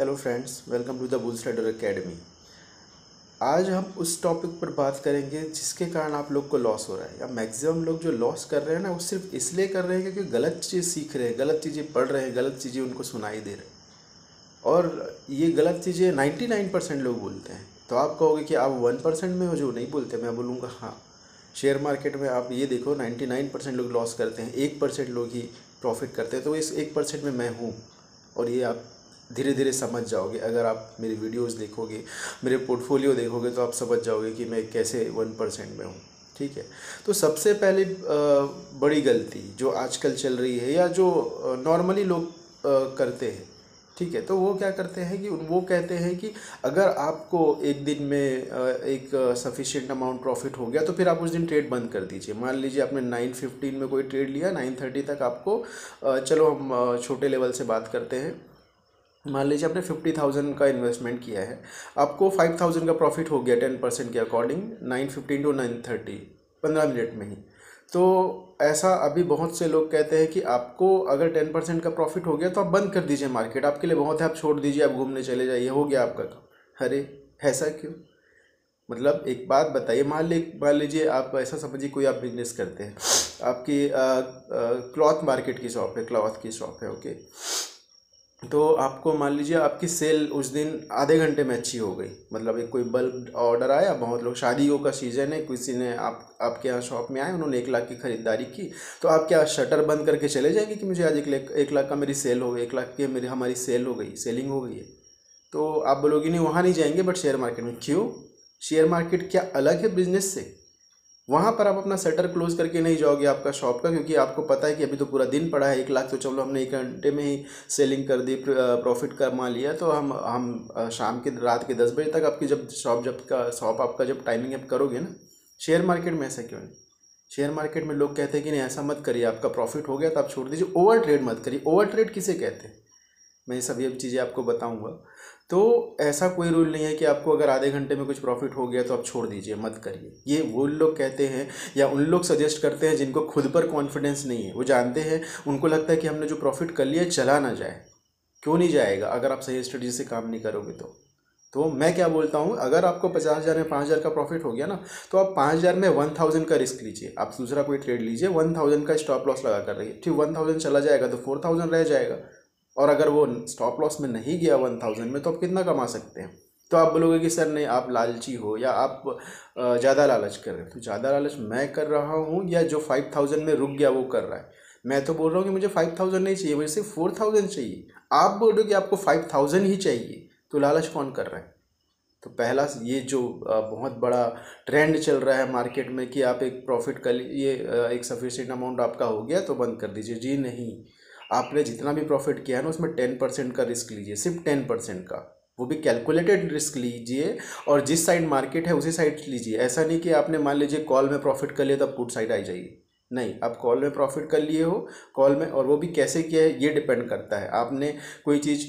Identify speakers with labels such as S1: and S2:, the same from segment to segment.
S1: Hello friends, welcome to the Bulls Trader Academy. आज हम उस टॉपिक पर बात करेंगे जिसके कारण आप लोग को लॉस हो रहा है, या मैक्सिमम लोग जो लॉस कर रहे हैं ना, वो सिर्फ इसलिए कर रहे हैं क्योंकि गलत चीज़ सीख रहे हैं, गलत चीज़ें पढ़ रहे हैं, गलत चीज़ें उनको सुनाई दे रहे हैं। और ये गलत चीज़ें 99% लोग बोलते हैं। तो आप कहोगे कि आप 1% में हो जो नहीं बोलते। मैं बोलूँगा हाँ, शेयर मार्केट में आप ये देखो 99% लोग लॉस करते हैं, 1% लोग ही प्रॉफिट करते हैं। तो इस 1% में मैं हूँ, और ये आप धीरे धीरे समझ जाओगे। अगर आप मेरी वीडियोस देखोगे, मेरे पोर्टफोलियो देखोगे, तो आप समझ जाओगे कि मैं कैसे 1% में हूँ। ठीक है। तो सबसे पहले बड़ी गलती जो आजकल चल रही है, या जो नॉर्मली लोग करते हैं, ठीक है, तो वो क्या करते हैं कि वो कहते हैं कि अगर आपको एक दिन में एक सफिशिएंट अमाउंट प्रॉफिट हो गया तो फिर आप उस दिन ट्रेड बंद कर दीजिए। मान लीजिए आपने 9:15 में कोई ट्रेड लिया, 9:30 तक आपको चलो हम छोटे लेवल से बात करते हैं। मान लीजिए आपने 50,000 का इन्वेस्टमेंट किया है, आपको 5,000 का प्रॉफिट हो गया 10% के अकॉर्डिंग 9:15 टू 9:30, 15 मिनट में ही। तो ऐसा अभी बहुत से लोग कहते हैं कि आपको अगर 10% का प्रॉफिट हो गया तो आप बंद कर दीजिए मार्केट, आपके लिए बहुत है, आप छोड़ दीजिए, आप घूमने चले जाइए, हो गया आपका काम। अरे ऐसा क्यों? मतलब एक बात बताइए, मान लीजिए आप ऐसा समझिए कोई आप बिजनेस करते हैं, आपकी क्लॉथ मार्केट की शॉप है, क्लॉथ की शॉप है, ओके। तो आपको मान लीजिए आपकी सेल उस दिन आधे घंटे में अच्छी हो गई, मतलब एक कोई बल्क ऑर्डर आया, बहुत लोग, शादियों का सीज़न है, किसी ने आपके यहाँ शॉप में आए, उन्होंने 1 लाख की खरीदारी की, तो आप क्या शटर बंद करके चले जाएंगे कि मुझे आज 1 लाख का मेरी सेल हो गई, 1 लाख की मेरी हमारी सेल हो गई, सेलिंग हो गई है? तो आप बोलोगे नहीं, वहाँ नहीं जाएंगे, बट शेयर मार्केट में क्यों? शेयर मार्केट क्या अलग है बिजनेस से? वहाँ पर आप अपना शटर क्लोज करके नहीं जाओगे आपका शॉप का, क्योंकि आपको पता है कि अभी तो पूरा दिन पड़ा है, 1 लाख तो चलो हमने 1 घंटे में ही सेलिंग कर दी, प्रॉफिट कमा लिया, तो हम शाम के रात के 10 बजे तक आपकी जब शॉप आपका जब टाइमिंग अप करोगे ना। शेयर मार्केट में ऐसा क्यों नहीं? शेयर मार्केट में लोग कहते हैं कि नहीं, ऐसा मत करिए, आपका प्रॉफिट हो गया तो आप छोड़ दीजिए, ओवर ट्रेड मत करिए। ओवर ट्रेड किसे कहते हैं, मैं ये सभी चीज़ें आपको बताऊंगा। तो ऐसा कोई रूल नहीं है कि आपको अगर आधे घंटे में कुछ प्रॉफिट हो गया तो आप छोड़ दीजिए, मत करिए। ये वो लोग कहते हैं, या उन लोग सजेस्ट करते हैं जिनको खुद पर कॉन्फिडेंस नहीं है। वो जानते हैं, उनको लगता है कि हमने जो प्रॉफिट कर लिया चला ना जाए। क्यों नहीं जाएगा अगर आप सही स्ट्रेटजी से काम नहीं करोगे तो मैं क्या बोलता हूँ, अगर आपको 50,000 में 5,000 का प्रॉफिट हो गया ना, तो आप 5,000 में 1,000 का रिस्क लीजिए। आप दूसरा कोई ट्रेड लीजिए, 1,000 का स्टॉप लॉस लगा कर रही है, ठीक, 1,000 चला जाएगा तो 4,000 रह जाएगा। और अगर वो स्टॉप लॉस में नहीं गया 1,000 में, तो आप कितना कमा सकते हैं? तो आप बोलोगे कि सर नहीं, आप लालची हो, या आप ज़्यादा लालच कर रहे हो। तो ज़्यादा लालच मैं कर रहा हूँ, या जो 5,000 में रुक गया वो कर रहा है? मैं तो बोल रहा हूँ कि मुझे 5,000 नहीं चाहिए, मुझे सिर्फ 4,000 चाहिए। आप बोल रहे हो कि आपको 5,000 ही चाहिए, तो लालच कौन कर रहा है? तो पहला ये जो बहुत बड़ा ट्रेंड चल रहा है मार्केट में कि आप एक प्रॉफिट कर लिए, एक सफिशिएंट अमाउंट आपका हो गया तो बंद कर दीजिए। जी नहीं, आपने जितना भी प्रॉफिट किया है ना, उसमें 10% का रिस्क लीजिए, सिर्फ 10% का, वो भी कैलकुलेटेड रिस्क लीजिए। और जिस साइड मार्केट है उसी साइड लीजिए। ऐसा नहीं कि आपने मान लीजिए कॉल में प्रॉफिट कर लिया तो आप पुट साइड आ जाइए। नहीं, आप कॉल में प्रॉफिट कर लिए हो, कॉल में, और वो भी कैसे किया है ये डिपेंड करता है। आपने कोई चीज़,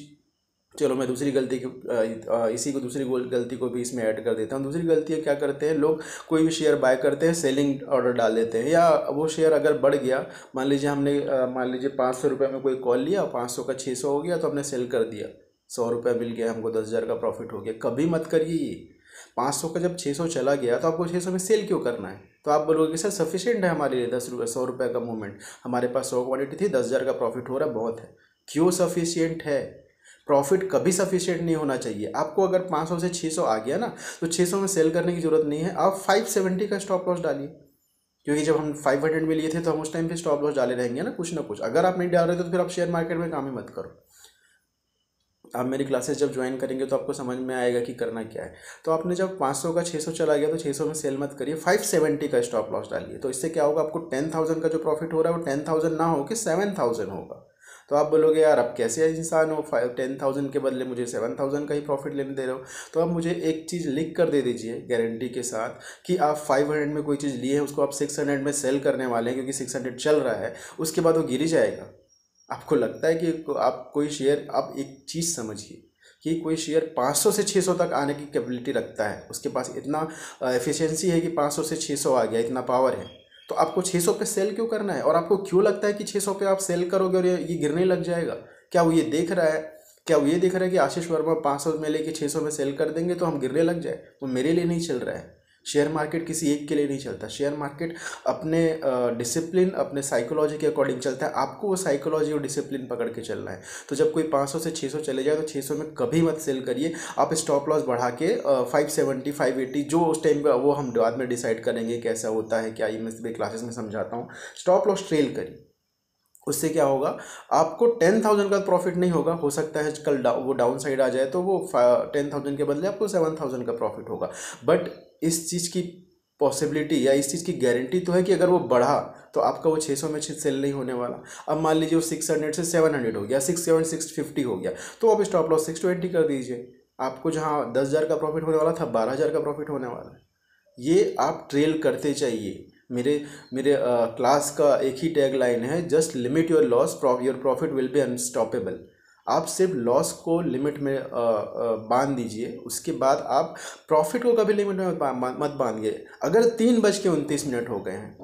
S1: चलो मैं दूसरी गलती को इसी को दूसरी गलती को भी इसमें ऐड कर देता हूँ। दूसरी गलती है, क्या करते हैं लोग, कोई भी शेयर बाय करते हैं, सेलिंग ऑर्डर डाल देते हैं, या वो शेयर अगर बढ़ गया, मान लीजिए हमने मान लीजिए 500 रुपये में कोई कॉल लिया, 500 का 600 हो गया तो हमने सेल कर दिया, 100 रुपये मिल गया हमको, 10,000 का प्रॉफिट हो गया। कभी मत करिए ये। 500 का जब 600 चला गया तो आपको 600 में सेल क्यों करना है? तो आप बोलोगे कि सर सफिशिएंट है हमारे लिए 100 रुपये का मूवमेंट, हमारे पास 100 क्वांटिटी थी, 10,000 का प्रॉफिट हो रहा है, बहुत है। क्यों सफिशिएंट है? प्रॉफिट कभी सफिशिएंट नहीं होना चाहिए। आपको अगर 500 से 600 आ गया ना, तो 600 में सेल करने की जरूरत नहीं है, आप 570 का स्टॉप लॉस डालिए। क्योंकि जब हम 500 में लिए थे तो हम उस टाइम पे स्टॉप लॉस डाले रहेंगे ना कुछ ना कुछ। अगर आप नहीं डाल रहे तो फिर आप शेयर मार्केट में काम ही मत करो। आप मेरी क्लासेस जब ज्वाइन करेंगे तो आपको समझ में आएगा कि करना क्या है। तो आपने जब 500 का 600 चला गया तो 600 में सेल मत करिए, 570 का स्टॉप लॉस डालिए। तो इससे क्या होगा, आपको 10,000 का जो प्रॉफिट हो रहा है वो 10,000 ना हो कि 7,000 होगा। तो आप बोलोगे यार अब कैसे इंसान हो, 10,000 के बदले मुझे 7,000 का ही प्रॉफिट लेने दे रहे हो। तो आप मुझे एक चीज़ लिख कर दे दीजिए गारंटी के साथ कि आप 500 में कोई चीज़ लिए हैं, उसको आप 600 में सेल करने वाले हैं, क्योंकि 600 चल रहा है, उसके बाद वो गिर ही जाएगा। आपको लगता है कि आप कोई शेयर, आप एक चीज़ समझिए कि कोई शेयर 500 से 600 तक आने की कैपेबिलिटी रखता है, उसके पास इतना एफिशिएंसी है कि 500 से 600 आ गया, इतना पावर है। तो आपको 600 पे सेल क्यों करना है? और आपको क्यों लगता है कि 600 पे आप सेल करोगे और ये गिरने लग जाएगा? क्या वो ये देख रहा है क्या वो ये देख रहा है कि आशीष वर्मा 500 में लेके 600 में सेल कर देंगे तो हम गिरने लग जाए? वो मेरे लिए नहीं चल रहा है। शेयर मार्केट किसी एक के लिए नहीं चलता। शेयर मार्केट अपने डिसिप्लिन, अपने साइकोलॉजी के अकॉर्डिंग चलता है। आपको वो साइकोलॉजी और डिसिप्लिन पकड़ के चलना है। तो जब कोई 500 से 600 चले जाए तो 600 में कभी मत सेल करिए। आप स्टॉप लॉस बढ़ा के 570 580 जो उस टाइम पे, वो हम बाद में डिसाइड करेंगे कैसा होता है क्या, ये मैं क्लासेस में समझाता हूँ। स्टॉप लॉस ट्रेल करिए। उससे क्या होगा, आपको 10,000 का प्रॉफिट नहीं होगा, हो सकता है कल वो डाउन साइड आ जाए तो वो 10,000 के बदले आपको 7,000 का प्रॉफिट होगा। बट इस चीज़ की पॉसिबिलिटी या इस चीज़ की गारंटी तो है कि अगर वो बढ़ा तो आपका वो 600 में सेल नहीं होने वाला। अब मान लीजिए वो 600 से 700 हो गया, 650 हो गया, तो आप स्टॉप लॉस 620 कर दीजिए। आपको जहाँ 10,000 का प्रॉफिट होने वाला था, 12,000 का प्रॉफिट होने वाला है। ये आप ट्रेल करते चाहिए। मेरे मेरे क्लास का एक ही टैग लाइन है, just limit your loss, your profit will be unstoppable. आप सिर्फ लॉस को लिमिट में बांध दीजिए, उसके बाद आप प्रॉफिट को कभी लिमिट में मत बांधिए। अगर 3:29 हो गए हैं,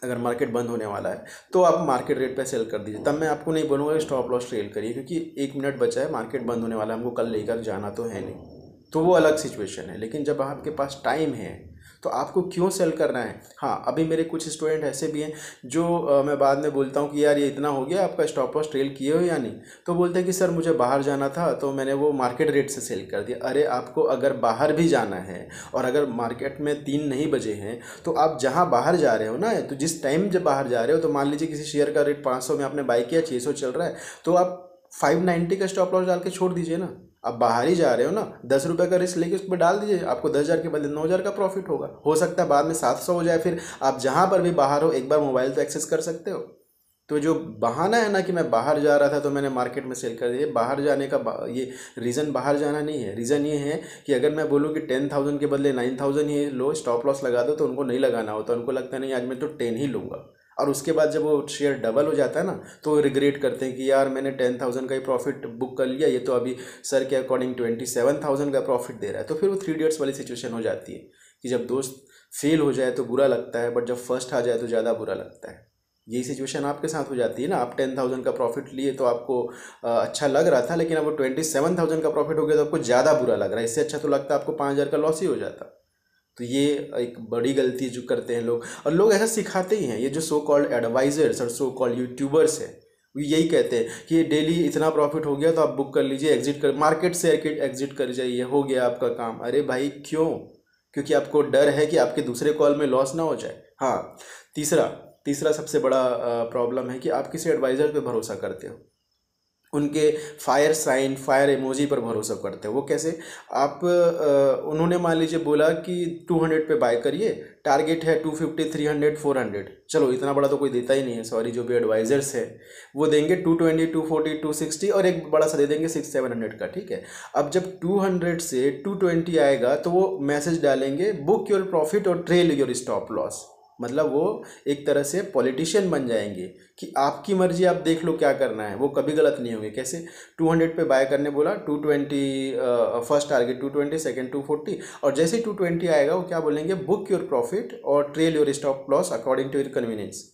S1: अगर मार्केट बंद होने वाला है, तो आप मार्केट रेट पे सेल कर दीजिए। तब मैं आपको नहीं बोलूँगा कि स्टॉप लॉस ट्रेल करिए, क्योंकि 1 मिनट बचा है, मार्केट बंद होने वाला है, हमको कल लेकर जाना तो है नहीं, तो वो अलग सिचुएशन है। लेकिन जब आपके पास टाइम है तो आपको क्यों सेल करना है? हाँ, अभी मेरे कुछ स्टूडेंट ऐसे भी हैं जो मैं बाद में बोलता हूँ कि यार ये इतना हो गया, आपका स्टॉप लॉस ट्रेल किए हो या नहीं? तो बोलते हैं कि सर मुझे बाहर जाना था तो मैंने वो मार्केट रेट से सेल कर दिया। अरे आपको अगर बाहर भी जाना है और अगर मार्केट में 3 नहीं बजे हैं, तो आप जहाँ बाहर जा रहे हो ना, तो जिस टाइम जब बाहर जा रहे हो, तो मान लीजिए किसी शेयर का रेट 500 में आपने बाई किया, 600 चल रहा है, तो आप 590 का स्टॉप लॉस डाल के छोड़ दीजिए ना। आप बाहर ही जा रहे हो ना, 10 रुपये का रिस्क लेके उस पर डाल दीजिए, आपको 10,000 के बदले 9,000 का प्रॉफिट होगा। हो सकता है बाद में 700 हो जाए, फिर आप जहाँ पर भी बाहर हो एक बार मोबाइल तो एक्सेस कर सकते हो। तो जो बहाना है ना कि मैं बाहर जा रहा था तो मैंने मार्केट में सेल कर दिया, बाहर जाने का ये रीज़न बाहर जाना नहीं है। रीज़न ये है कि अगर मैं बोलूँ कि 10,000 के बदले 9,000 ही लो, स्टॉप लॉस लगा दो, तो उनको नहीं लगाना होता। उनको लगता है नहीं आज मैं तो 10 ही लूँगा, और उसके बाद जब वो शेयर डबल हो जाता है ना, तो वो रिग्रेट करते हैं कि यार मैंने 10,000 का ही प्रॉफिट बुक कर लिया, ये तो अभी सर के अकॉर्डिंग 27,000 का प्रॉफिट दे रहा है। तो फिर वो 3 इडियट्स वाली सिचुएशन हो जाती है कि जब दोस्त फेल हो जाए तो बुरा लगता है, बट जब फर्स्ट आ जाए तो ज़्यादा बुरा लगता है। यही सिचुएशन आपके साथ हो जाती है ना। आप 10,000 का प्रॉफिट लिए तो आपको अच्छा लग रहा था, लेकिन अब वो 27,000 का प्रॉफिट हो गया तो आपको ज़्यादा बुरा लग रहा है। इससे अच्छा तो लगता है आपको 5,000 का लॉस ही हो जाता। तो ये एक बड़ी गलती जो करते हैं लोग, और लोग ऐसा सिखाते ही हैं। ये जो सो कॉल्ड एडवाइजर्स और सो कॉल्ड यूट्यूबर्स हैं, वो यही कहते हैं कि डेली इतना प्रॉफिट हो गया तो आप बुक कर लीजिए, एग्जिट कर, मार्केट से एग्जिट कर जाइए, हो गया आपका काम। अरे भाई क्यों? क्योंकि आपको डर है कि आपके दूसरे कॉल में लॉस ना हो जाए। हाँ, तीसरा तीसरा सबसे बड़ा प्रॉब्लम है कि आप किसी एडवाइज़र पे भरोसा करते हो, उनके फायर साइन, फायर इमोजी पर भरोसा करते हो। वो कैसे? आप उन्होंने मान लीजिए बोला कि 200 पे बाय करिए, टारगेट है 250, 300, 400। चलो इतना बड़ा तो कोई देता ही नहीं है, सॉरी, जो भी एडवाइजर्स है वो देंगे 220, 240, 260 और एक बड़ा सा दे देंगे 600-700 का, ठीक है। अब जब 200 से 220 आएगा तो वो मैसेज डालेंगे, बुक योर प्रॉफिट और ट्रेल योर स्टॉप लॉस। मतलब वो एक तरह से पॉलिटिशियन बन जाएंगे कि आपकी मर्जी, आप देख लो क्या करना है। वो कभी गलत नहीं होंगे। कैसे? 200 पे बाय करने बोला, 220 फर्स्ट टारगेट 220, सेकंड 240, और जैसे ही 220 आएगा वो क्या बोलेंगे, बुक योर प्रॉफिट और trail your stop loss according to your convenience.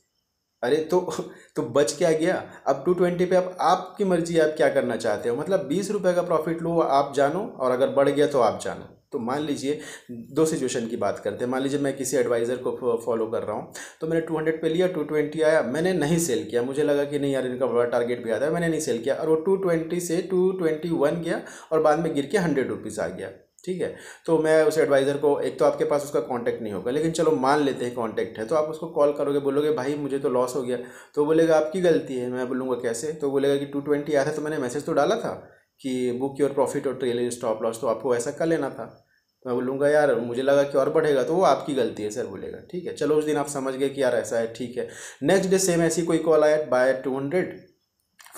S1: अरे तो बच क्या गया? अब 220 पे अब आपकी मर्जी, आप क्या करना चाहते हो। मतलब 20 रुपये का प्रॉफिट लो, आप जानो, और अगर बढ़ गया तो आप जानो। तो मान लीजिए दो सिचुएशन की बात करते हैं। मान लीजिए मैं किसी एडवाइज़र को फॉलो कर रहा हूँ, तो मैंने 200 पे लिया, 220 आया, मैंने नहीं सेल किया। मुझे लगा कि नहीं यार इनका बड़ा टारगेट भी आता है, मैंने नहीं सेल किया, और वो 220 से 221 गया और बाद में गिर के 100 रुपीज़ आ गया, ठीक है। तो मैं उस एडवाइज़र को, एक तो आपके पास उसका कांटेक्ट नहीं होगा, लेकिन चलो मान लेते हैं कांटेक्ट है, तो आप उसको कॉल करोगे, बोलोगे भाई मुझे तो लॉस हो गया, तो बोलेगा आपकी गलती है। मैं बोलूँगा कैसे? तो बोलेगा कि 220 आया था तो मैंने मैसेज तो डाला था कि बुक योर प्रॉफिट और ट्रेल स्टॉप लॉस, तो आपको ऐसा कर लेना था। तो मैं बोलूँगा यार मुझे लगा कि और बढ़ेगा, तो वो आपकी गलती है सर, बोलेगा। ठीक है, चलो उस दिन आप समझ गए कि यार ऐसा है, ठीक है। नेक्स्ट डे सेम ऐसी कोई कॉल आया, बाय 200,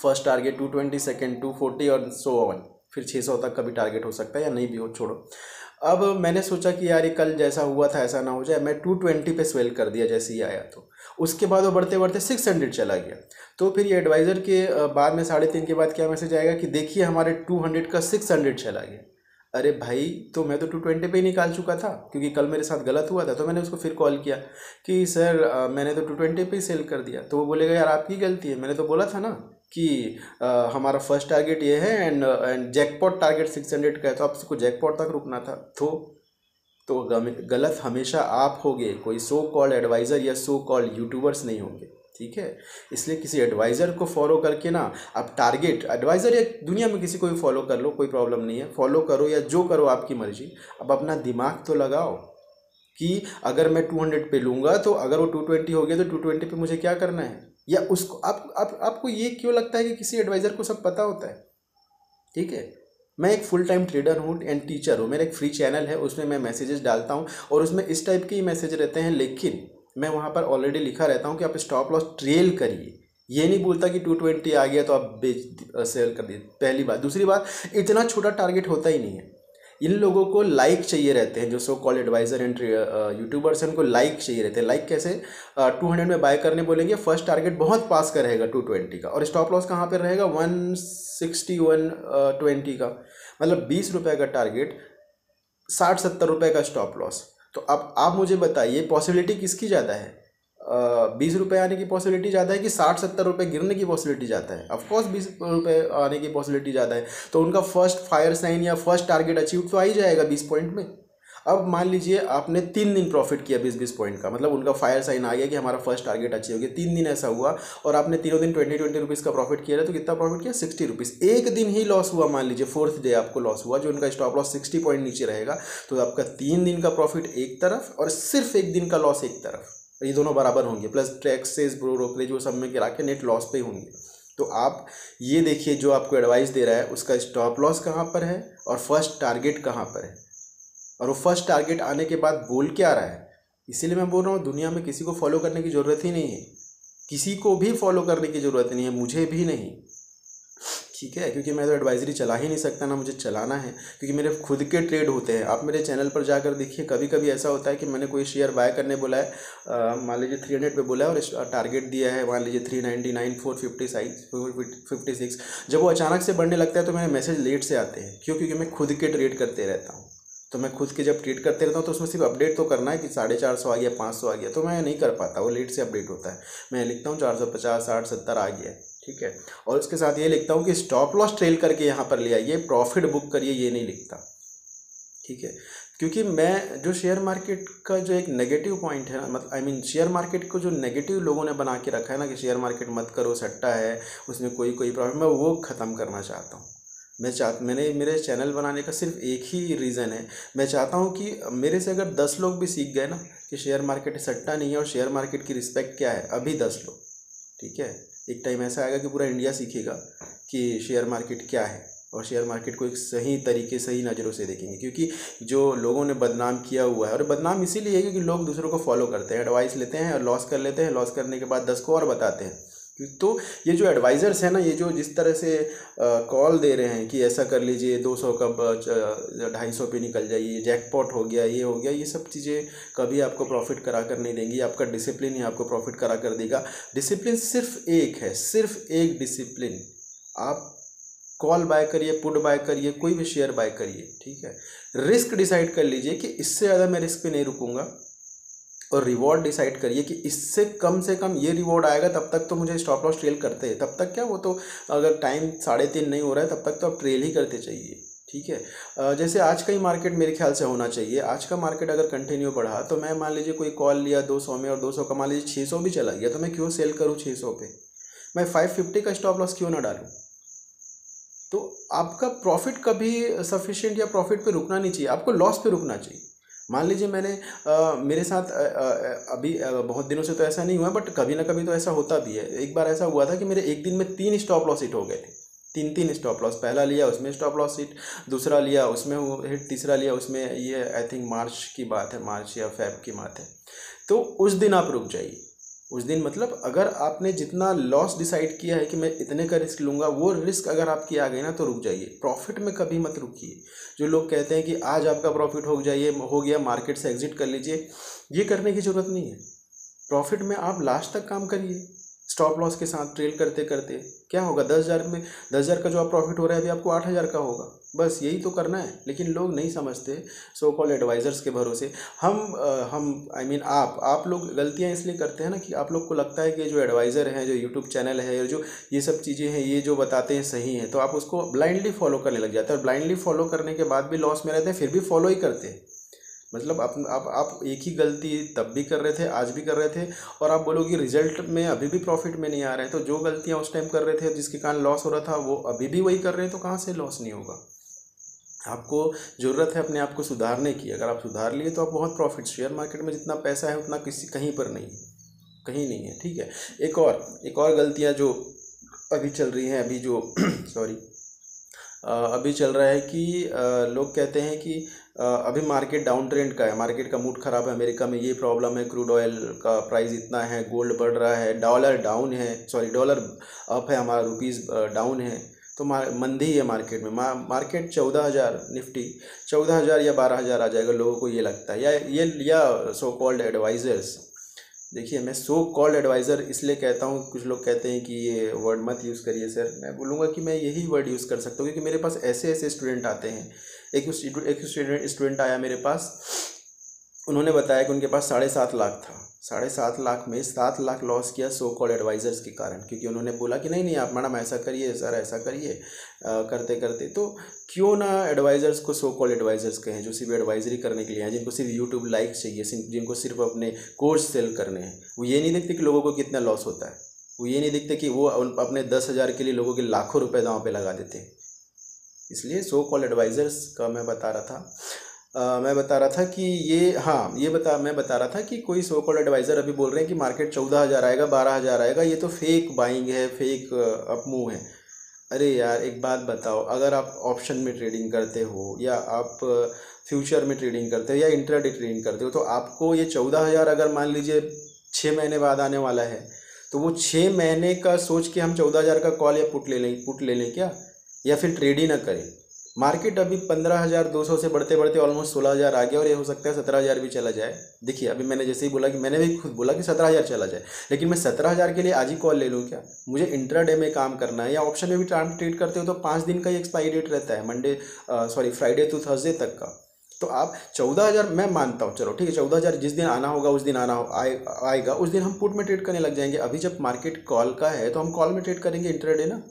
S1: फर्स्ट टारगेट 220, सेकंड 240 और सो ऑन, फिर 600 तक का भी टारगेट हो सकता है या नहीं भी हो, छोड़ो। अब मैंने सोचा कि यार ये कल जैसा हुआ था ऐसा ना हो जाए, मैं 220 पे स्वेल कर दिया जैसे ही आया। तो उसके बाद वो बढ़ते बढ़ते 600 चला गया। तो फिर ये एडवाइज़र के बाद में 3:30 के बाद क्या मैसेज आएगा कि देखिए हमारे 200 का 600 चला गया। अरे भाई, तो मैं तो 220 पे ही निकाल चुका था, क्योंकि कल मेरे साथ गलत हुआ था। तो मैंने उसको फिर कॉल किया कि सर मैंने तो 220 पे ही सेल कर दिया। तो वो बोलेगा यार आपकी गलती है, मैंने तो बोला था ना कि हमारा फर्स्ट टारगेट ये है एंड जैकपॉट टारगेट 600 का है, तो आपको जैकपॉट तक रुकना था। तो गलत हमेशा आप होगे, कोई सो कॉल्ड एडवाइज़र या सो कॉल्ड यूट्यूबर्स नहीं होंगे, ठीक है। इसलिए किसी एडवाइज़र को फॉलो करके ना आप टारगेट, एडवाइज़र या दुनिया में किसी को भी फॉलो कर लो, कोई प्रॉब्लम नहीं है, फॉलो करो या जो करो आपकी मर्जी। अब अपना दिमाग तो लगाओ कि अगर मैं 200 पे लूँगा तो अगर वो 220 हो गया तो 220 पे मुझे क्या करना है, या उसको आपको ये क्यों लगता है कि किसी एडवाइज़र को सब पता होता है, ठीक है। मैं एक फुल टाइम ट्रेडर हूँ एंड टीचर हूँ, मेरा एक फ्री चैनल है, उसमें मैं मैसेजेस डालता हूँ और उसमें इस टाइप के ही मैसेज रहते हैं, लेकिन मैं वहाँ पर ऑलरेडी लिखा रहता हूँ कि आप स्टॉप लॉस ट्रेल करिए। ये नहीं बोलता कि 220 आ गया तो आप सेल कर दिए, पहली बात। दूसरी बात, इतना छोटा टारगेट होता ही नहीं है। इन लोगों को लाइक चाहिए रहते हैं, जो so called advisor and YouTubers हैं, उनको लाइक चाहिए रहते हैं। लाइक कैसे? 200 में बाय करने बोलेंगे, फर्स्ट टारगेट बहुत पास का रहेगा 220 का, और स्टॉप लॉस कहाँ पे रहेगा? 160 120 का, मतलब 20 रुपये का टारगेट, 60-70 रुपये का स्टॉप लॉस। तो अब आप मुझे बताइए पॉसिबिलिटी किसकी ज़्यादा है? 20 रुपये आने की पॉसिबिलिटी ज़्यादा है कि 60-70 रुपये गिरने की पॉसिबिलिटी ज़्यादा है? ऑफकोर्स 20 रुपये आने की पॉसिबिलिटी ज़्यादा है। तो उनका फर्स्ट फायर साइन या फर्स्ट टारगेट अचीव तो आ ही जाएगा 20 पॉइंट में। अब मान लीजिए आपने 3 दिन प्रॉफिट किया 20-20 पॉइंट का, मतलब उनका फायर साइन आ गया कि हमारा फर्स्ट टारगेट अचीव हो गया। 3 दिन ऐसा हुआ और आपने तीनों दिन 20-20 रुपीज़ का प्रॉफिट किया है, तो कितना प्रॉफिट किया? 60 रुपीज़। एक दिन ही लॉस हुआ, मान लीजिए 4th डे आपको लॉस हुआ, जो उनका स्टॉप लॉस 60 पॉइंट नीचे रहेगा, तो आपका 3 दिन का प्रॉफिट एक तरफ और सिर्फ एक दिन का लॉस एक तरफ, ये दोनों बराबर होंगे, प्लस टैक्सेस ब्रोकरेज वो सब में गिरा के नेट लॉस पे होंगे। तो आप ये देखिए, जो आपको एडवाइस दे रहा है उसका स्टॉप लॉस कहाँ पर है और फर्स्ट टारगेट कहाँ पर है, और वो फर्स्ट टारगेट आने के बाद बोल क्या रहा है। इसीलिए मैं बोल रहा हूँ, दुनिया में किसी को फॉलो करने की ज़रूरत ही नहीं है, किसी को भी फॉलो करने की ज़रूरत नहीं है, मुझे भी नहीं, ठीक है। क्योंकि मैं तो एडवाइजरी चला ही नहीं सकता, ना मुझे चलाना है, क्योंकि मेरे खुद के ट्रेड होते हैं। आप मेरे चैनल पर जाकर देखिए, कभी कभी ऐसा होता है कि मैंने कोई शेयर बाय करने बोला है, मान लीजिए 300 पे बोला है और टारगेट दिया है मान लीजिए 399, 456। जब वो अचानक से बढ़ने लगता है तो मेरे मैसेज लेट से आते हैं। क्यों? क्योंकि मैं खुद के ट्रेड करते रहता हूँ। तो मैं खुद के जब ट्रेड करते रहता हूँ तो उसमें सिर्फ अपडेट तो करना है कि 450 आ गया, 500 आ गया, तो मैं नहीं कर पाता, वो लेट से अपडेट होता है। मैं लिखता हूँ 450, 60, 70 आ गया, ठीक है। और उसके साथ ये लिखता हूँ कि स्टॉप लॉस ट्रेल करके यहाँ पर ले आइए, प्रॉफिट बुक करिए, ये नहीं लिखता, ठीक है। क्योंकि मैं जो शेयर मार्केट का जो एक नेगेटिव पॉइंट है, मतलब शेयर मार्केट को जो नेगेटिव लोगों ने बना के रखा है ना, कि शेयर मार्केट मत करो, सट्टा है, उसमें कोई प्रॉफिट, मैं वो ख़त्म करना चाहता हूँ। मैंने मेरे चैनल बनाने का सिर्फ एक ही रीज़न है, मैं चाहता हूँ कि मेरे से अगर 10 लोग भी सीख गए ना कि शेयर मार्केट सट्टा नहीं है और शेयर मार्केट की रिस्पेक्ट क्या है, अभी 10 लोग, ठीक है। एक टाइम ऐसा आएगा कि पूरा इंडिया सीखेगा कि शेयर मार्केट क्या है, और शेयर मार्केट को एक सही तरीके, सही नज़रों से देखेंगे। क्योंकि जो लोगों ने बदनाम किया हुआ है, और बदनाम इसीलिए है क्योंकि लोग दूसरों को फॉलो करते हैं, एडवाइस लेते हैं और लॉस कर लेते हैं, लॉस करने के बाद 10 को और बताते हैं। तो ये जो एडवाइज़र्स हैं ना, ये जो जिस तरह से कॉल दे रहे हैं कि ऐसा कर लीजिए, 200 का 250 पे निकल जाइए, जैकपॉट हो गया, ये हो गया, ये सब चीज़ें कभी आपको प्रॉफिट करा कर नहीं देंगी। आपका डिसिप्लिन ही आपको प्रॉफिट करा कर देगा। डिसिप्लिन सिर्फ एक है, सिर्फ एक डिसिप्लिन। आप कॉल बाय करिए, पुट बाय करिए, कोई भी शेयर बाय करिए, ठीक है। रिस्क डिसाइड कर लीजिए कि इससे ज़्यादा मैं रिस्क पे नहीं रुकूंगा, और रिवॉर्ड डिसाइड करिए कि इससे कम से कम ये रिवॉर्ड आएगा, तब तक तो मुझे स्टॉप लॉस ट्रेल करते हैं। तब तक क्या, वो तो अगर टाइम 3:30 नहीं हो रहा है तब तक तो आप ट्रेल ही करते चाहिए, ठीक है। जैसे आज का ही मार्केट मेरे ख्याल से होना चाहिए। आज का मार्केट अगर कंटिन्यू बढ़ा तो मैं मान लीजिए कोई कॉल लिया 200 में और 200 का मान लीजिए 600 भी चला गया, तो मैं क्यों सेल करूँ 600 पे? मैं 550 का स्टॉप लॉस क्यों ना डालूँ? तो आपका प्रॉफिट कभी सफिशिएंट या प्रॉफिट पे रुकना नहीं चाहिए, आपको लॉस पे रुकना चाहिए। मान लीजिए मैंने मेरे साथ अभी बहुत दिनों से तो ऐसा नहीं हुआ, बट कभी ना कभी तो ऐसा होता भी है। एक बार ऐसा हुआ था कि मेरे एक दिन में 3 स्टॉप लॉस हिट हो गए थे, 3 स्टॉप लॉस। पहला लिया उसमें स्टॉप लॉस हिट, दूसरा लिया उसमें हिट, तीसरा लिया उसमें, ये आई थिंक मार्च की बात है, मार्च या फेब की बात है। तो उस दिन आप रुक जाइए। उस दिन मतलब अगर आपने जितना लॉस डिसाइड किया है कि मैं इतने का रिस्क लूँगा, वो रिस्क अगर आपकी आ गई ना तो रुक जाइए। प्रॉफिट में कभी मत रुकिए। जो लोग कहते हैं कि आज आपका प्रॉफिट हो गया, मार्केट से एग्जिट कर लीजिए, ये करने की ज़रूरत नहीं है। प्रॉफिट में आप लास्ट तक काम करिए, स्टॉप लॉस के साथ ट्रेल करते करते क्या होगा, 10,000 में 10,000 का जो आप प्रॉफिट हो रहा है अभी आपको 8,000 का होगा। बस यही तो करना है, लेकिन लोग नहीं समझते। सो कॉल एडवाइजर्स के भरोसे हम आई मीन आप लोग गलतियां इसलिए करते हैं ना कि आप लोग को लगता है कि जो एडवाइज़र हैं, जो यूट्यूब चैनल है, जो ये सब चीज़ें हैं, ये जो बताते हैं सही है, तो आप उसको ब्लाइंडली फॉलो करने लग जाते हैं। और ब्लाइंडली फॉलो करने के बाद भी लॉस में रहते हैं, फिर भी फॉलो ही करते हैं। मतलब आप एक ही गलती तब भी कर रहे थे, आज भी कर रहे थे, और आप बोलोगे रिजल्ट में अभी भी प्रॉफिट में नहीं आ रहे हैं। तो जो गलतियां उस टाइम कर रहे थे जिसके कारण लॉस हो रहा था, वो अभी भी वही कर रहे हैं, तो कहाँ से लॉस नहीं होगा। आपको ज़रूरत है अपने आप को सुधारने की। अगर आप सुधार लिए तो आप बहुत प्रॉफिट, शेयर मार्केट में जितना पैसा है उतना किसी कहीं पर नहीं है, कहीं नहीं है, ठीक है। एक और गलतियां जो अभी चल रही हैं, अभी जो सॉरी अभी चल रहा है कि लोग कहते हैं कि अभी मार्केट डाउन ट्रेंड का है, मार्केट का मूड ख़राब है, अमेरिका में ये प्रॉब्लम है, क्रूड ऑयल का प्राइस इतना है, गोल्ड बढ़ रहा है, डॉलर डाउन है, सॉरी डॉलर अप है, हमारा रुपीज़ डाउन है। तो मंदी है मार्केट में। मार्केट 14,000 निफ्टी 14,000 या 12,000 आ जाएगा, लोगों को ये लगता है, या सो कॉल्ड एडवाइज़र्स। देखिए, मैं सो कॉल्ड एडवाइज़र इसलिए कहता हूँ, कुछ लोग कहते हैं कि ये वर्ड मत यूज़ करिए सर, मैं बोलूँगा कि मैं यही वर्ड यूज़ कर सकता हूँ, क्योंकि मेरे पास ऐसे ऐसे स्टूडेंट आते हैं। एक स्टूडेंट आया मेरे पास, उन्होंने बताया कि उनके पास 7.5 लाख था। 7.5 लाख में 7 लाख लॉस किया सो कॉल्ड एडवाइज़र्स के कारण, क्योंकि उन्होंने बोला कि नहीं नहीं आप मैडम ऐसा करिए, सर ऐसा करिए, करते करते। तो क्यों ना एडवाइज़र्स को सो कॉल्ड एडवाइज़र्स कहें, जो सिर्फ एडवाइजरी करने के लिए हैं, जिनको सिर्फ यूट्यूब लाइक्स चाहिए, जिनको सिर्फ अपने कोर्स सेल करने हैं। वो ये नहीं देखते कि लोगों को कितना लॉस होता है, वो ये नहीं देखते कि वो अपने 10,000 के लिए लोगों के लाखों रुपए दांव पे लगा देते हैं। इसलिए सो कॉल एडवाइज़र्स का मैं बता रहा था। मैं बता रहा था कि मैं बता रहा था कि कोई सो कॉल्ड एडवाइज़र अभी बोल रहे हैं कि मार्केट 14,000 आएगा, 12,000 आएगा, ये तो फेक बाइंग है, फेक अपमूव है। अरे यार, एक बात बताओ, अगर आप ऑप्शन में ट्रेडिंग करते हो, या आप फ्यूचर में ट्रेडिंग करते हो, या इंट्राडे ट्रेडिंग करते हो, तो आपको ये 14,000 अगर मान लीजिए 6 महीने बाद आने वाला है, तो वो 6 महीने का सोच के हम 14,000 का कॉल या पुट ले लें क्या, या फिर ट्रेड ही ना करें। मार्केट अभी 15,200 से बढ़ते बढ़ते ऑलमोस्ट 16,000 आ गया, और ये हो सकता है 17,000 भी चला जाए। देखिए, अभी मैंने जैसे ही बोला कि मैंने भी खुद बोला कि 17,000 चला जाए, लेकिन मैं 17,000 के लिए आज ही कॉल ले लूँ क्या? मुझे इंट्राडे में काम करना है, या ऑप्शन में भी ट्रेड करते हो तो 5 दिन का ही एक्सपायरी डेट रहता है, फ्राइडे टू थर्सडे तक का। तो आप 14,000 मैं मानता हूँ, चलो ठीक है, 14,000 जिस दिन आना होगा उस दिन आएगा, उस दिन हम पुट में ट्रेड करने लग जाएंगे। अभी जब मार्केट कॉल का है तो हम कॉल में ट्रेड करेंगे, इंट्राडे ना।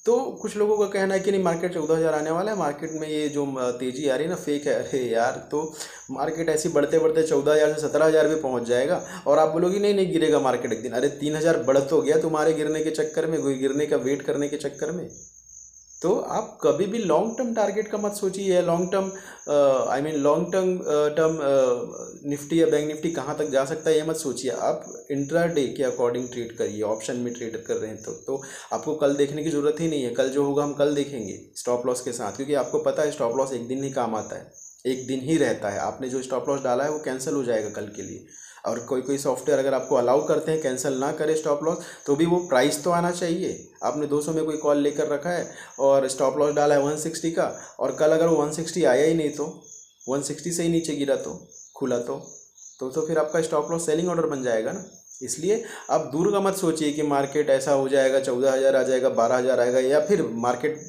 S1: तो कुछ लोगों का कहना है कि नहीं, मार्केट 14,000 आने वाला है, मार्केट में ये जो तेज़ी आ रही है ना, फेक है। अरे यार, तो मार्केट ऐसी बढ़ते बढ़ते 14,000 से 17,000 भी पहुंच जाएगा, और आप बोलोगे नहीं नहीं गिरेगा मार्केट एक दिन। अरे 3,000 बढ़ तो गया तुम्हारे गिरने के चक्कर में, गिरने का वेट करने के चक्कर में। तो आप कभी भी लॉन्ग टर्म टारगेट का मत सोचिए, long term long term Nifty या बैंक निफ्टी कहाँ तक जा सकता है ये मत सोचिए। आप इंट्राडे के अकॉर्डिंग ट्रेड करिए, ऑप्शन में ट्रेड कर रहे हैं तो आपको कल देखने की ज़रूरत ही नहीं है। कल जो होगा हम कल देखेंगे स्टॉप लॉस के साथ, क्योंकि आपको पता है स्टॉप लॉस एक दिन ही काम आता है, एक दिन ही रहता है। आपने जो स्टॉप लॉस डाला है वो कैंसिल हो जाएगा कल के लिए। और कोई सॉफ्टवेयर अगर आपको अलाउ करते हैं कैंसिल ना करे स्टॉप लॉस, तो भी वो प्राइस तो आना चाहिए। आपने 200 में कोई कॉल लेकर रखा है और स्टॉप लॉस डाला है 160 का, और कल अगर वो 160 आया ही नहीं, तो 160 से ही नीचे गिरा तो खुला तो फिर आपका स्टॉप लॉस सेलिंग ऑर्डर बन जाएगा ना। इसलिए आप दूर का मत सोचिए कि मार्केट ऐसा हो जाएगा, 14,000 आ जाएगा, 12,000 आएगा, या फिर मार्केट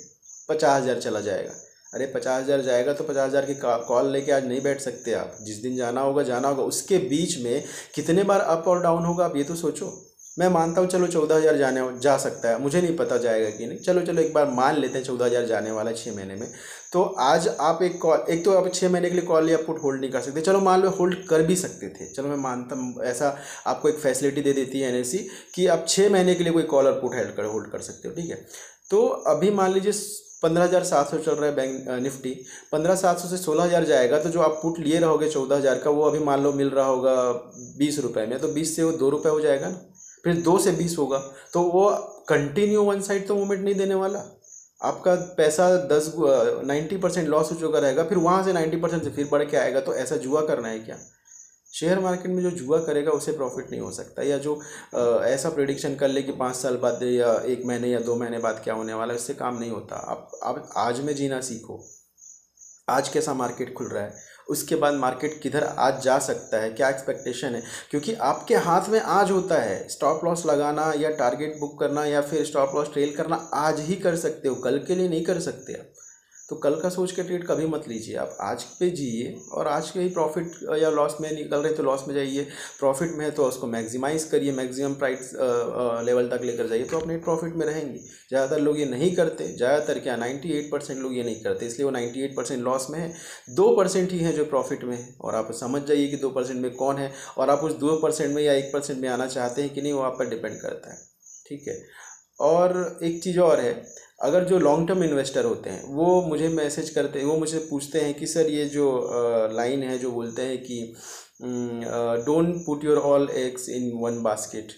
S1: 50,000 चला जाएगा। अरे 50,000 जाएगा तो 50,000 की कॉल लेके आज नहीं बैठ सकते आप। जिस दिन जाना होगा, उसके बीच में कितने बार अप और डाउन होगा आप ये तो सोचो। मैं मानता हूँ चलो 14,000 जा सकता है, मुझे नहीं पता जाएगा कि नहीं, चलो एक बार मान लेते हैं 14,000 जाने वाला है 6 महीने में। तो आज आप एक तो आप 6 महीने के लिए कॉल या पुट होल्ड नहीं कर सकते, चलो मान लो होल्ड कर भी सकते थे, चलो मैं मानता हूँ, ऐसा आपको एक फैसिलिटी दे देती है NSE कि आप 6 महीने के लिए कोई कॉल और पुट होल्ड कर सकते हो, ठीक है। तो अभी मान लीजिए 15,700 चल रहा है बैंक निफ्टी, 15,700 से 16,000 जाएगा, तो जो आप पुट लिए रहोगे 14,000 का, वो अभी मान लो मिल रहा होगा 20 रुपये में, तो 20 से वो 2 रुपये हो जाएगा ना, फिर 2 से 20 होगा, तो वो कंटिन्यू वन साइड तो मूवमेंट नहीं देने वाला। आपका पैसा 90% लॉस हो चुका रहेगा, फिर वहाँ से 90% से फिर बढ़ के आएगा। तो ऐसा जुआ करना है क्या? शेयर मार्केट में जो जुआ करेगा उसे प्रॉफिट नहीं हो सकता, या जो ऐसा प्रेडिक्शन कर ले कि 5 साल बाद या 1 महीने या 2 महीने बाद क्या होने वाला है, इससे काम नहीं होता। आप आज में जीना सीखो। आज कैसा मार्केट खुल रहा है, उसके बाद मार्केट किधर आज जा सकता है, क्या एक्सपेक्टेशन है, क्योंकि आपके हाथ में आज होता है। स्टॉप लॉस लगाना या टारगेट बुक करना या फिर स्टॉप लॉस ट्रेल करना आज ही कर सकते हो, कल के लिए नहीं कर सकते आप। तो कल का सोच के ट्रेड कभी मत लीजिए, आप आज पे जिए और आज के ही प्रॉफिट या लॉस में निकल रहे तो लॉस में जाइए, प्रॉफिट में है तो उसको मैक्सिमाइज़ करिए, मैक्सिमम प्राइस लेवल तक लेकर जाइए, तो अपने प्रॉफिट में रहेंगे। ज़्यादातर लोग ये नहीं करते, ज़्यादातर क्या 98% लोग ये नहीं करते, इसलिए वो 98% लॉस में है, 2% ही है जो प्रॉफिट में है। और आप समझ जाइए कि 2% में कौन है, और आप उस 2% में या 1% में आना चाहते हैं कि नहीं, वो आप पर डिपेंड करता है। ठीक है। और एक चीज़ और है, अगर जो लॉन्ग टर्म इन्वेस्टर होते हैं वो मुझे मैसेज करते हैं, वो मुझे पूछते हैं कि सर ये जो लाइन है जो बोलते हैं कि don't put your all eggs in one basket,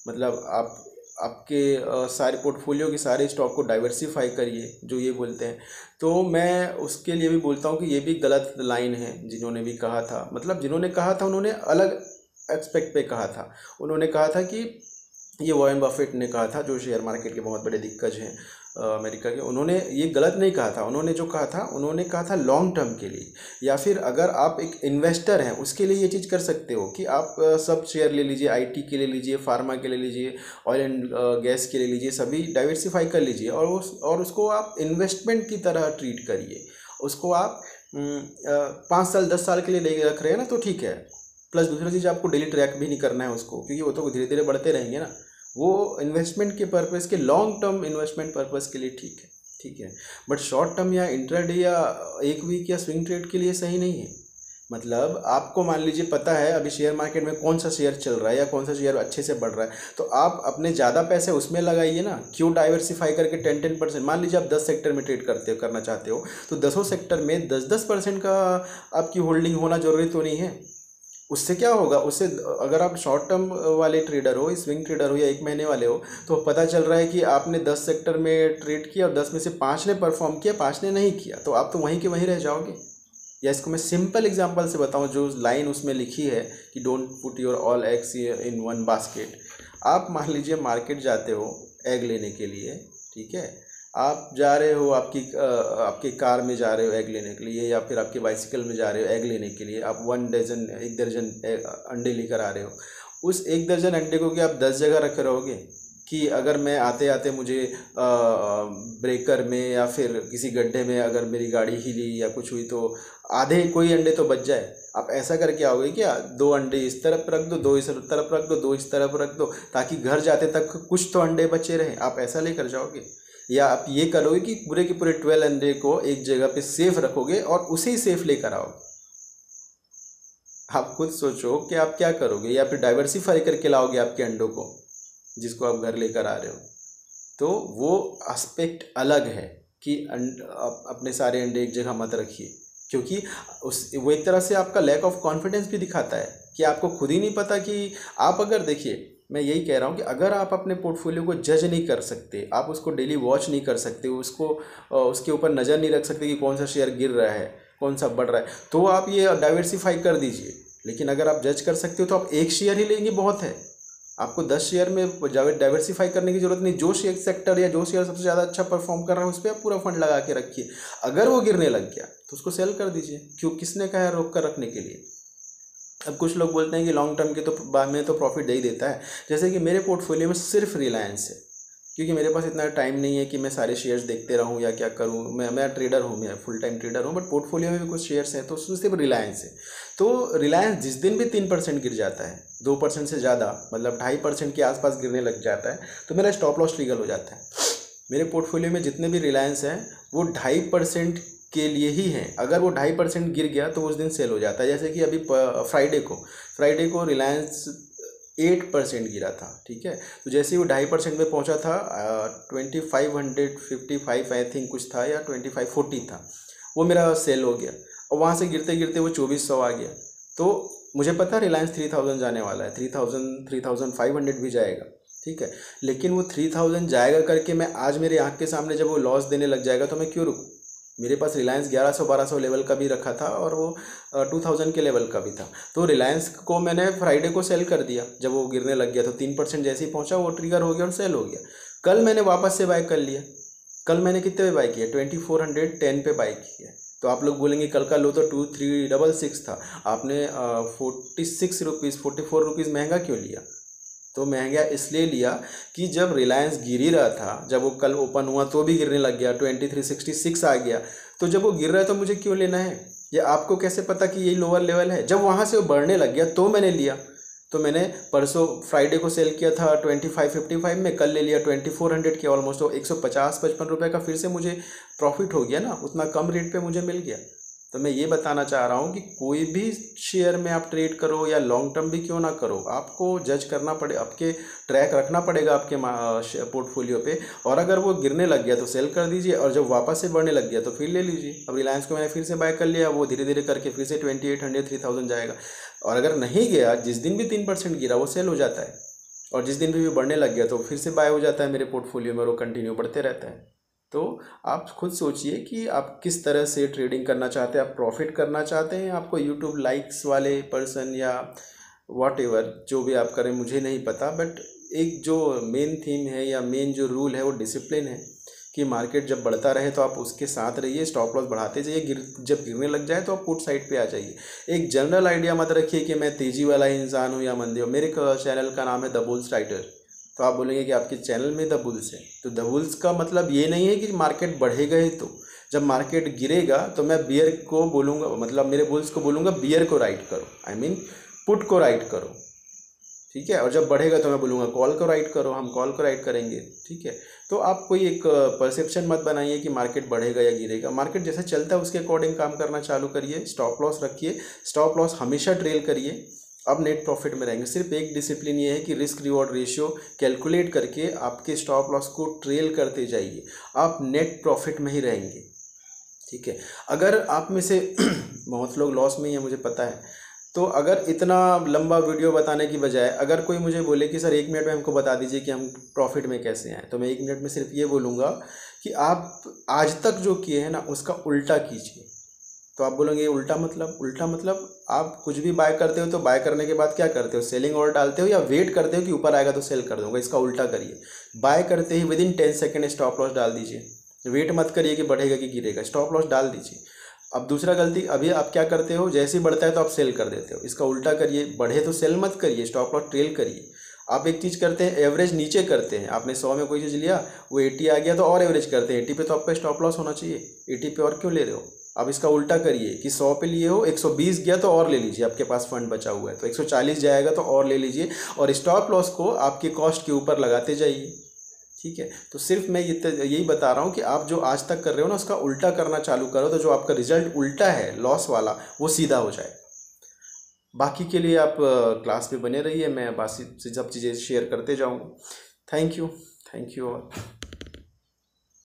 S1: मतलब आप आपके सारे पोर्टफोलियो के सारे स्टॉक को डाइवर्सिफाई करिए, जो ये बोलते हैं। तो मैं उसके लिए भी बोलता हूँ कि ये भी गलत लाइन है। जिन्होंने भी कहा था, मतलब जिन्होंने कहा था उन्होंने अलग एक्सपेक्ट पे कहा था। उन्होंने कहा था कि ये वॉरेन बफेट ने कहा था, जो शेयर मार्केट के बहुत बड़े दिग्गज हैं अमेरिका के, उन्होंने ये गलत नहीं कहा था। उन्होंने जो कहा था, उन्होंने कहा था लॉन्ग टर्म के लिए, या फिर अगर आप एक इन्वेस्टर हैं उसके लिए ये चीज़ कर सकते हो कि आप सब शेयर ले लीजिए, आईटी के ले लीजिए, फार्मा के ले लीजिए, ऑयल एंड गैस के ले लीजिए, सभी डाइवर्सिफाई कर लीजिए और उसको आप इन्वेस्टमेंट की तरह ट्रीट करिए। उसको आप 5 साल 10 साल के लिए ले रख रहे हैं ना, तो ठीक है। प्लस दूसरी चीज़, आपको डेली ट्रैक भी नहीं करना है उसको, क्योंकि वो तो धीरे धीरे बढ़ते रहेंगे ना। वो इन्वेस्टमेंट के पर्पज़ के, लॉन्ग टर्म इन्वेस्टमेंट पर्पज़ के लिए ठीक है, ठीक है। बट शॉर्ट टर्म या इंट्राडे या एक वीक या स्विंग ट्रेड के लिए सही नहीं है। मतलब आपको मान लीजिए पता है अभी शेयर मार्केट में कौन सा शेयर चल रहा है या कौन सा शेयर अच्छे से बढ़ रहा है, तो आप अपने ज़्यादा पैसे उसमें लगाइए ना। क्यों डाइवर्सिफाई करके 10% मान लीजिए आप 10 सेक्टर में ट्रेड करना चाहते हो, तो 10 सेक्टर में 10% का आपकी होल्डिंग होना जरूरी तो नहीं है। उससे क्या होगा, उससे अगर आप शॉर्ट टर्म वाले ट्रेडर हो, स्विंग ट्रेडर हो या 1 महीने वाले हो, तो पता चल रहा है कि आपने 10 सेक्टर में ट्रेड किया और 10 में से 5 ने परफॉर्म किया, 5 ने नहीं किया, तो आप तो वहीं के वहीं रह जाओगे। या इसको मैं सिंपल एग्जांपल से बताऊं, जो लाइन उसमें लिखी है कि don't put your all eggs in one basket. आप मान लीजिए मार्केट जाते हो एग लेने के लिए, ठीक है, आप जा रहे हो, आपकी कार में जा रहे हो एग लेने के लिए, या फिर आपके बाइसिकल में जा रहे हो एग लेने के लिए, आप 1 दर्जन अंडे लेकर आ रहे हो। उस 1 दर्जन अंडे को क्या आप 10 जगह रख रहोगे कि अगर मैं आते आते मुझे ब्रेकर में या फिर किसी गड्ढे में अगर मेरी गाड़ी हिली या कुछ हुई तो आधे कोई अंडे तो बच जाए? आप ऐसा करके आओगे क्या, 2 अंडे इस तरफ रख दो, 2 इस तरफ रख दो, 2 इस तरफ रख दो, ताकि घर जाते तक कुछ तो अंडे बचे रहे? आप ऐसा लेकर जाओगे? या आप ये करोगे कि पूरे के पूरे 12 अंडे को एक जगह पे सेफ रखोगे और उसे ही सेफ लेकर आओगे? आप खुद सोचो कि आप क्या करोगे, या फिर डाइवर्सिफाई करके लाओगे आपके अंडों को जिसको आप घर लेकर आ रहे हो? तो वो एस्पेक्ट अलग है कि अपने सारे अंडे एक जगह मत रखिए, क्योंकि वो एक तरह से आपका लैक ऑफ कॉन्फिडेंस भी दिखाता है कि आपको खुद ही नहीं पता कि आप, अगर देखिए मैं यही कह रहा हूँ कि अगर आप अपने पोर्टफोलियो को जज नहीं कर सकते, आप उसको डेली वॉच नहीं कर सकते, उसको उसके ऊपर नज़र नहीं रख सकते कि कौन सा शेयर गिर रहा है कौन सा बढ़ रहा है, तो आप ये डाइवर्सिफाई कर दीजिए। लेकिन अगर आप जज कर सकते हो तो आप एक शेयर ही लेंगे बहुत है, आपको 10 शेयर में डाइवर्सिफाई करने की जरूरत नहीं। जो शेयर सेक्टर या जो शेयर सबसे ज़्यादा अच्छा परफॉर्म कर रहा है उस पर आप पूरा फंड लगा के रखिए। अगर वो गिरने लग गया तो उसको सेल कर दीजिए। क्यों, किसने कहा है रोक कर रखने के लिए? अब कुछ लोग बोलते हैं कि लॉन्ग टर्म के तो बाद में तो प्रॉफिट दे ही देता है। जैसे कि मेरे पोर्टफोलियो में सिर्फ रिलायंस है, क्योंकि मेरे पास इतना टाइम नहीं है कि मैं सारे शेयर्स देखते रहूं या क्या करूं। मैं ट्रेडर हूं, मैं फुल टाइम ट्रेडर हूं, बट पोर्टफोलियो में भी कुछ शेयर्स हैं, तो उसमें सिर्फ रिलायंस है। तो रिलायंस जिस दिन भी 3% गिर जाता है, 2% से ज़्यादा, मतलब 2.5% के आसपास गिरने लग जाता है, तो मेरा स्टॉप लॉस ट्रिगर हो जाता है। मेरे पोर्टफोलियो में जितने भी रिलायंस हैं वो 2.5% के लिए ही हैं। अगर वो 2.5% गिर गया तो उस दिन सेल हो जाता है। जैसे कि अभी फ्राइडे को रिलायंस 8% गिरा था, ठीक है। तो जैसे ही वो 2.5% में पहुंचा था, 2555 आई थिंक कुछ था, या 2540 था, वो मेरा सेल हो गया। और वहाँ से गिरते गिरते वो 2400 आ गया। तो मुझे पता रिलायंस 3000 जाने वाला है, 3500 भी जाएगा, ठीक है। लेकिन वो 3000 जाएगा करके मैं आज मेरे आँख के सामने जब वो लॉस देने लग जाएगा तो मैं क्यों रुकूँ? मेरे पास रिलायंस 1100-1200 लेवल का भी रखा था और वो 2000 के लेवल का भी था। तो रिलायंस को मैंने फ्राइडे को सेल कर दिया जब वो गिरने लग गया। तो 3% जैसे ही पहुंचा वो ट्रिगर हो गया और सेल हो गया। कल मैंने वापस से बाय कर लिया। कल मैंने कितने पे बाय किया? 2410 पे बाय किया। तो आप लोग बोलेंगे कल का लो तो 2366 था, आपने 46 रुपीज़ 44 रुपीज़ महंगा क्यों लिया? तो महंगा इसलिए लिया कि जब रिलायंस गिर ही रहा था, जब वो कल ओपन हुआ तो भी गिरने लग गया, 2366 आ गया, तो जब वो गिर रहा है तो मुझे क्यों लेना है? ये आपको कैसे पता कि ये लोअर लेवल है? जब वहाँ से वो बढ़ने लग गया तो मैंने लिया। तो मैंने परसों फ्राइडे को सेल किया था 2555 में, कल ले लिया 2400 के ऑलमोस्ट, तो 150-55 रुपये का फिर से मुझे प्रॉफिट हो गया ना, उतना कम रेट पे मुझे मिल गया। तो मैं ये बताना चाह रहा हूँ कि कोई भी शेयर में आप ट्रेड करो या लॉन्ग टर्म भी क्यों ना करो, आपको जज करना पड़े, आपके ट्रैक रखना पड़ेगा आपके पोर्टफोलियो पे। और अगर वो गिरने लग गया तो सेल कर दीजिए, और जब वापस से बढ़ने लग गया तो फिर ले लीजिए। अब रिलायंस को मैंने फिर से बाय कर लिया, वो धीरे धीरे करके फिर से 2800 3000 जाएगा। और अगर नहीं गया, जिस दिन भी 3% गिरा वो सेल हो जाता है, और जिस दिन भी बढ़ने लग गया तो फिर से बाय हो जाता है मेरे पोर्टफोलियो में, और वो कंटिन्यू बढ़ते रहता है। तो आप खुद सोचिए कि आप किस तरह से ट्रेडिंग करना चाहते हैं। आप प्रॉफिट करना चाहते हैं, आपको यूट्यूब लाइक्स वाले पर्सन या वॉट एवर जो भी आप करें मुझे नहीं पता, बट एक जो मेन थीम है या मेन जो रूल है वो डिसिप्लिन है कि मार्केट जब बढ़ता रहे तो आप उसके साथ रहिए, स्टॉप लॉस बढ़ाते जाइए, जब गिरने लग जाए तो आप पुट साइड पे आ जाइए। एक जनरल आइडिया मत रखिए कि मैं तेज़ी वाला इंसान हूँ या मंदी हूँ। मेरे चैनल का नाम है द बुल्स राइटर। तो आप बोलेंगे कि आपके चैनल में द बुल्स है, तो द बुल्स का मतलब ये नहीं है कि मार्केट बढ़ेगा ही तो, जब मार्केट गिरेगा तो मैं बियर को बोलूँगा, मतलब मेरे बुल्स को बोलूँगा बियर को राइट करो, आई मीन पुट को राइट करो, ठीक है। और जब बढ़ेगा तो मैं बोलूँगा कॉल को राइट करो, हम कॉल को राइट करेंगे, ठीक है। तो आप कोई एक परसेप्शन मत बनाइए कि मार्केट बढ़ेगा या गिरेगा। मार्केट जैसे चलता है उसके अकॉर्डिंग काम करना चालू करिए, स्टॉप लॉस रखिए, स्टॉप लॉस हमेशा ट्रेल करिए, अब नेट प्रॉफिट में रहेंगे। सिर्फ एक डिसिप्लिन ये है कि रिस्क रिवॉर्ड रेशियो कैलकुलेट करके आपके स्टॉप लॉस को ट्रेल करते जाइए, आप नेट प्रॉफिट में ही रहेंगे, ठीक है। अगर आप में से बहुत लोग लॉस में ही है मुझे पता है, तो अगर इतना लंबा वीडियो बताने की बजाय अगर कोई मुझे बोले कि सर 1 मिनट में हमको बता दीजिए कि हम प्रॉफिट में कैसे आए, तो मैं 1 मिनट में सिर्फ ये बोलूँगा कि आप आज तक जो किए हैं ना उसका उल्टा कीजिए। तो आप बोलेंगे उल्टा मतलब आप कुछ भी बाय करते हो तो बाय करने के बाद क्या करते हो, सेलिंग ऑर्डर डालते हो या वेट करते हो कि ऊपर आएगा तो सेल कर दूंगा। इसका उल्टा करिए, बाय करते ही विदिन 10 सेकेंड स्टॉप लॉस डाल दीजिए, वेट मत करिए कि बढ़ेगा कि गिरेगा, स्टॉप लॉस डाल दीजिए। अब दूसरा गलती, अभी आप क्या करते हो, जैसे ही बढ़ता है तो आप सेल कर देते हो, इसका उल्टा करिए, बढ़े तो सेल मत करिए, स्टॉप लॉस ट्रेल करिए। आप एक चीज़ करते हैं, एवरेज नीचे करते हैं, आपने 100 में कोई चीज़ लिया वो 80 आ गया तो और एवरेज करते हैं 80 पे, तो आपका स्टॉप लॉस होना चाहिए, 80 पे और क्यों ले रहे हो। अब इसका उल्टा करिए कि 100 पे लिए हो, 120 गया तो और ले लीजिए, आपके पास फंड बचा हुआ है तो 140 जाएगा तो और ले लीजिए, और स्टॉप लॉस को आपके कॉस्ट के ऊपर लगाते जाइए, ठीक है। तो सिर्फ मैं यही बता रहा हूँ कि आप जो आज तक कर रहे हो ना उसका उल्टा करना चालू करो, तो जो आपका रिजल्ट उल्टा है लॉस वाला वो सीधा हो जाए। बाकी के लिए आप क्लास में बने रहिए, मैं बाकी सब चीज़ें शेयर करते जाऊँगा। Thank you all.